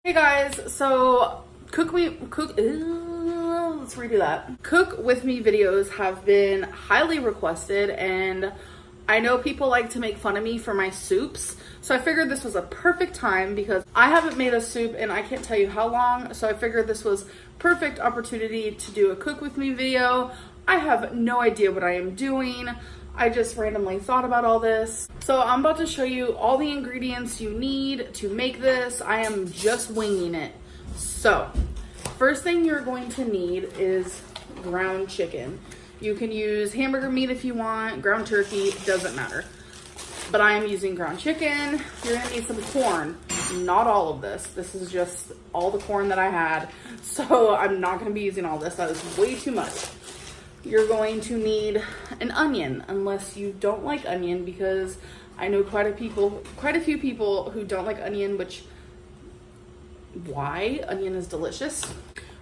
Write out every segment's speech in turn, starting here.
Hey guys, so Cook with Me videos have been highly requested, and I know people like to make fun of me for my soups. So I figured this was a perfect time because I haven't made a soup and I can't tell you how long. So I figured this was perfect opportunity to do a Cook with Me video. I have no idea what I am doing. I just randomly thought about all this. So I'm about to show you all the ingredients you need to make this. I am just winging it. So first thing you're going to need is ground chicken. You can use hamburger meat if you want, ground turkey, doesn't matter. But I am using ground chicken. You're gonna need some corn. Not all of this. This is just all the corn that I had. So I'm not gonna be using all this. That is way too much. You're going to need an onion, unless you don't like onion, because I know quite a few people who don't like onion, which, why? Onion is delicious.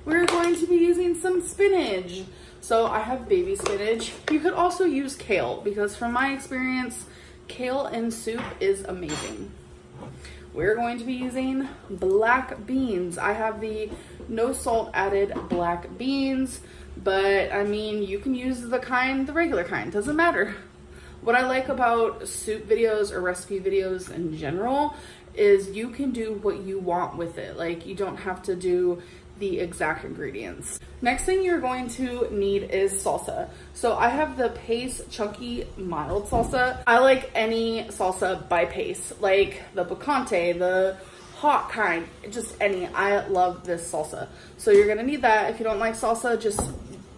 We're going to be using some spinach. So I have baby spinach. You could also use kale, because from my experience, kale in soup is amazing. We're going to be using black beans. I have the no salt added black beans, but I mean, you can use the regular kind, doesn't matter. What I like about soup videos or recipe videos in general is you can do what you want with it. Like, you don't have to do the exact ingredients. Next thing you're going to need is salsa. So I have the Pace Chunky Mild Salsa. I like any salsa by Pace, like the picante, the hot kind, just any. I love this salsa. So you're gonna need that. If you don't like salsa, just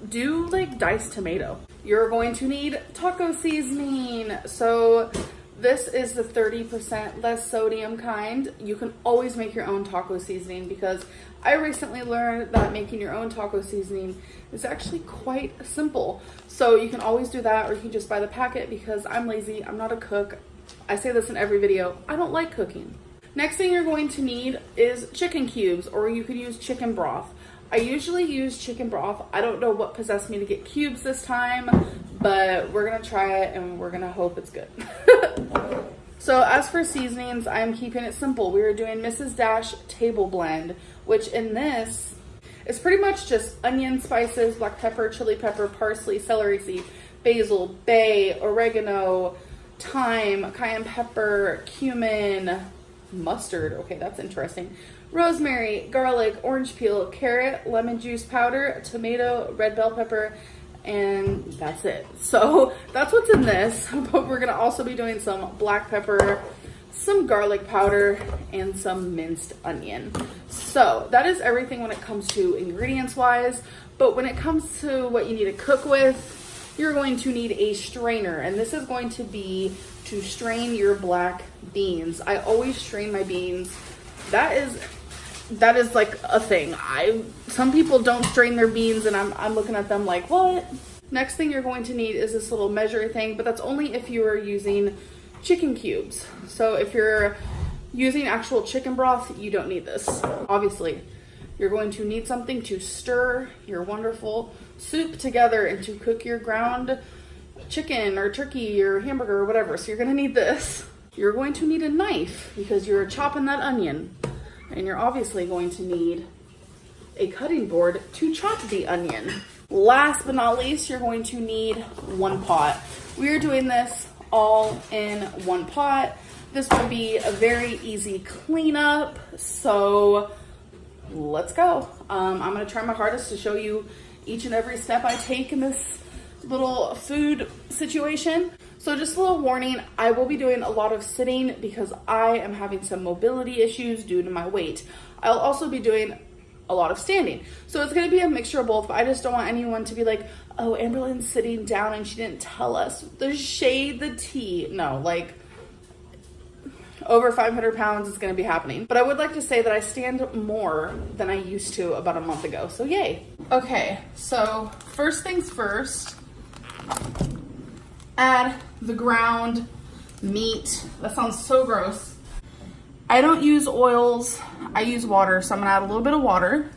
do like diced tomato. You're going to need taco seasoning. So this is the 30% less sodium kind. You can always make your own taco seasoning, because I recently learned that making your own taco seasoning is actually quite simple. So you can always do that, or you can just buy the packet, because I'm lazy, I'm not a cook. I say this in every video, I don't like cooking. Next thing you're going to need is chicken cubes, or you could use chicken broth. I usually use chicken broth. I don't know what possessed me to get cubes this time, but we're gonna try it and we're gonna hope it's good. So as for seasonings, I'm keeping it simple. We are doing Mrs. Dash Table Blend, which in this is pretty much just onion, spices, black pepper, chili pepper, parsley, celery seed, basil, bay, oregano, thyme, cayenne pepper, cumin, mustard, okay, that's interesting, rosemary, garlic, orange peel, carrot, lemon juice powder, tomato, red bell pepper, and that's it. So that's what's in this, but we're gonna also be doing some black pepper, some garlic powder, and some minced onion. So that is everything when it comes to ingredients wise, but when it comes to what you need to cook with, you're going to need a strainer, and this is going to be to strain your black beans. I always strain my beans. That is like a thing. Some people don't strain their beans, and I'm looking at them like, what? Next thing you're going to need is this little measure thing, but that's only if you are using chicken cubes. So if you're using actual chicken broth, you don't need this. Obviously, you're going to need something to stir your wonderful soup together and to cook your ground chicken or turkey or hamburger or whatever. So you're gonna need this. You're going to need a knife because you're chopping that onion. And you're obviously going to need a cutting board to chop the onion. Last but not least, you're going to need one pot. We're doing this all in one pot. This will be a very easy cleanup, so let's go. I'm gonna try my hardest to show you each and every step I take in this little food situation. So just a little warning, I will be doing a lot of sitting because I am having some mobility issues due to my weight. I'll also be doing a lot of standing. So it's gonna be a mixture of both, but I just don't want anyone to be like, oh, Amberlynn's sitting down and she didn't tell us. The shade, the tea. No, like over 500 pounds is gonna be happening. But I would like to say that I stand more than I used to about a month ago, so yay. Okay, so first things first, add the ground meat. That sounds so gross. I don't use oils, I use water, so I'm gonna add a little bit of water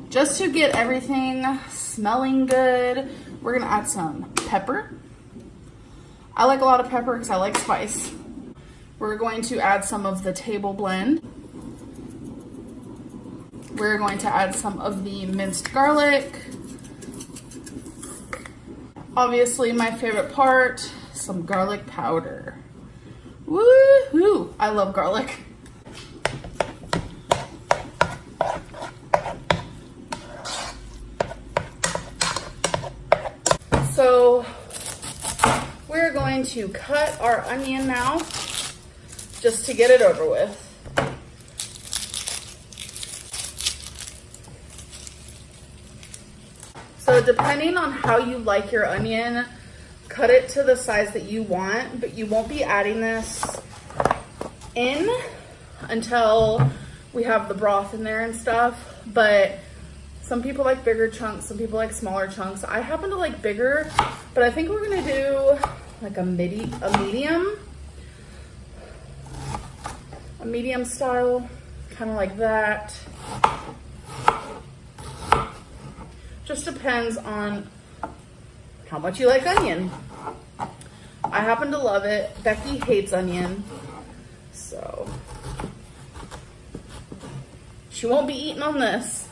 just to get everything smelling good. We're gonna add some pepper. I like a lot of pepper because I like spice. We're going to add some of the table blend. We're going to add some of the minced garlic. Obviously, my favorite part, some garlic powder. Woohoo! I love garlic. So we're going to cut our onion now, just to get it over with. So depending on how you like your onion, cut it to the size that you want, but you won't be adding this in until we have the broth in there and stuff. But some people like bigger chunks, some people like smaller chunks. I happen to like bigger, but I think we're gonna do like a medium style, kind of like that. Just depends on how much you like onion. I happen to love it. Becky hates onion, so she won't be eating on this.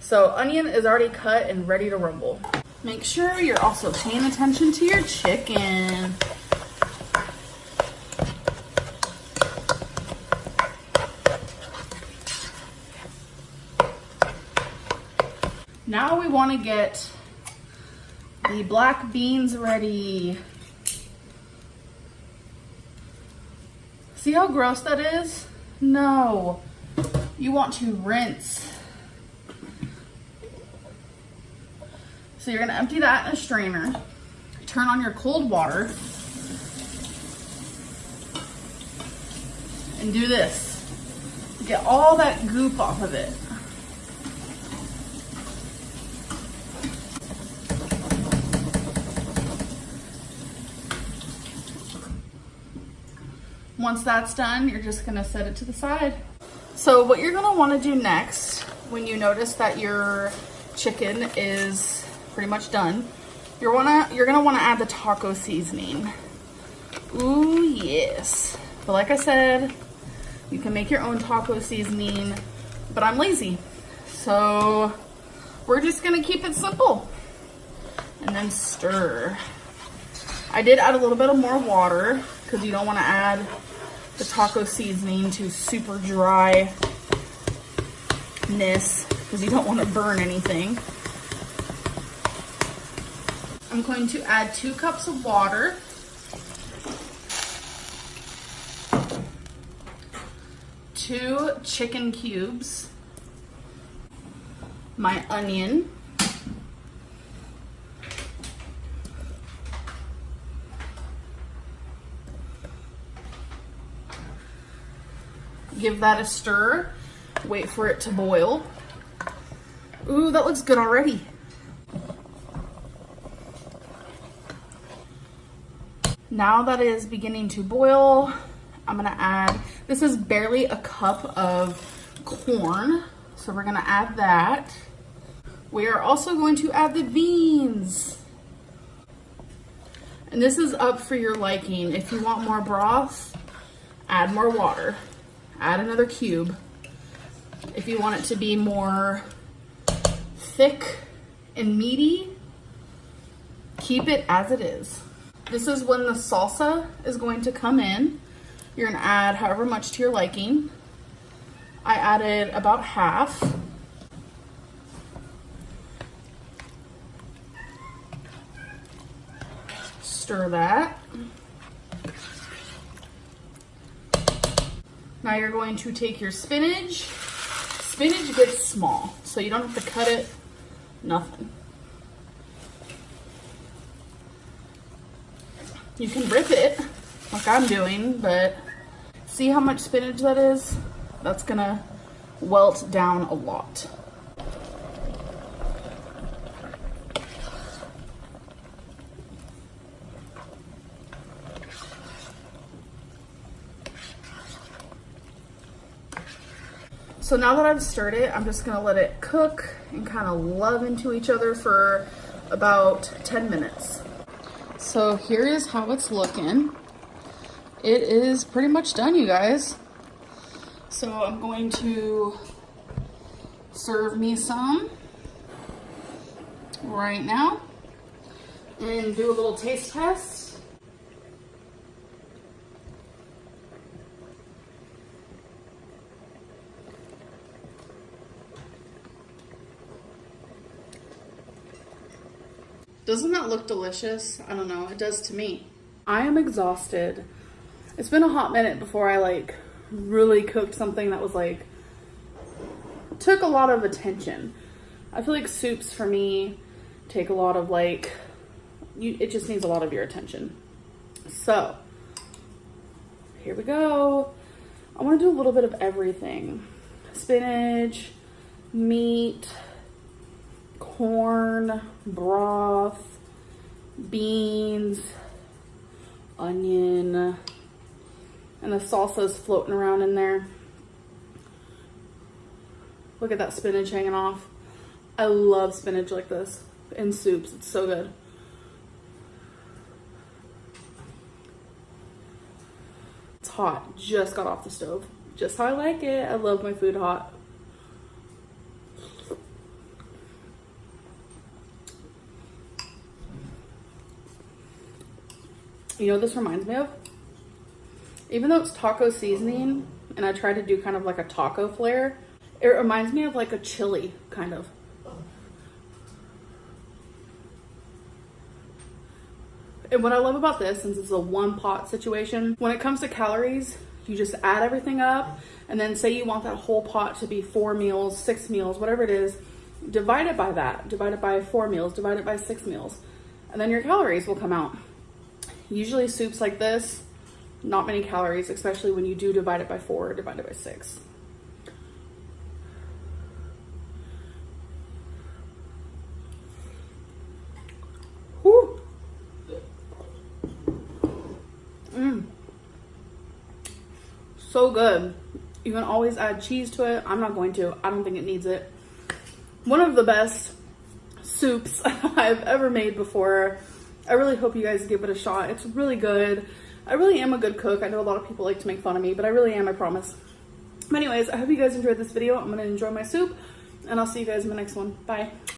So onion is already cut and ready to rumble. Make sure you're also paying attention to your chicken. Now we want to get the black beans ready. See how gross that is? No. You want to rinse. So you're gonna empty that in a strainer. Turn on your cold water. And do this. Get all that goop off of it. Once that's done, you're just gonna set it to the side. So what you're gonna wanna do next, when you notice that your chicken is pretty much done, you're gonna wanna add the taco seasoning. Ooh, yes. But like I said, you can make your own taco seasoning, but I'm lazy. So we're just gonna keep it simple. And then stir. I did add a little bit of more water because you don't wanna add the taco seasoning to super dryness because you don't want to burn anything. I'm going to add 2 cups of water. Two chicken cubes. My onion. Give that a stir. Wait for it to boil. Ooh, that looks good already. Now that it is beginning to boil, I'm gonna add, this is barely a cup of corn, so we're gonna add that. We are also going to add the beans. And this is up for your liking. If you want more broth, add more water. Add another cube. If you want it to be more thick and meaty, keep it as it is. This is when the salsa is going to come in. You're gonna add however much to your liking. I added about half. Stir that. Now you're going to take your spinach. Spinach gets small, so you don't have to cut it, nothing. You can rip it, like I'm doing, but see how much spinach that is? That's gonna welt down a lot. So now that I've stirred it, I'm just gonna let it cook and kind of love into each other for about 10 minutes. So here is how it's looking. It is pretty much done, you guys. So I'm going to serve me some right now and do a little taste test. Doesn't that look delicious? I don't know, it does to me. I am exhausted. It's been a hot minute before I like really cooked something that was like, took a lot of attention. I feel like soups for me take a lot of like, it just needs a lot of your attention. So, here we go. I want to do a little bit of everything. Spinach, meat, corn, broth, beans, onion, and the salsa's floating around in there. Look at that spinach hanging off. I love spinach like this in soups. It's so good. It's hot. Just got off the stove. Just how I like it. I love my food hot. You know what this reminds me of? Even though it's taco seasoning and I try to do kind of like a taco flair, it reminds me of like a chili, kind of. And what I love about this, since it's a one pot situation, when it comes to calories, you just add everything up, and then say you want that whole pot to be 4 meals, 6 meals, whatever it is, divide it by that. Divide it by 4 meals, divide it by 6 meals, and then your calories will come out. Usually soups like this, not many calories, especially when you do divide it by 4 or divide it by 6. Whew. So good. You can always add cheese to it. I'm not going to. I don't think it needs it. One of the best soups I've ever made before. I really hope you guys give it a shot. It's really good. I really am a good cook. I know a lot of people like to make fun of me, but I really am, I promise. But anyways, I hope you guys enjoyed this video. I'm going to enjoy my soup, and I'll see you guys in the next one. Bye.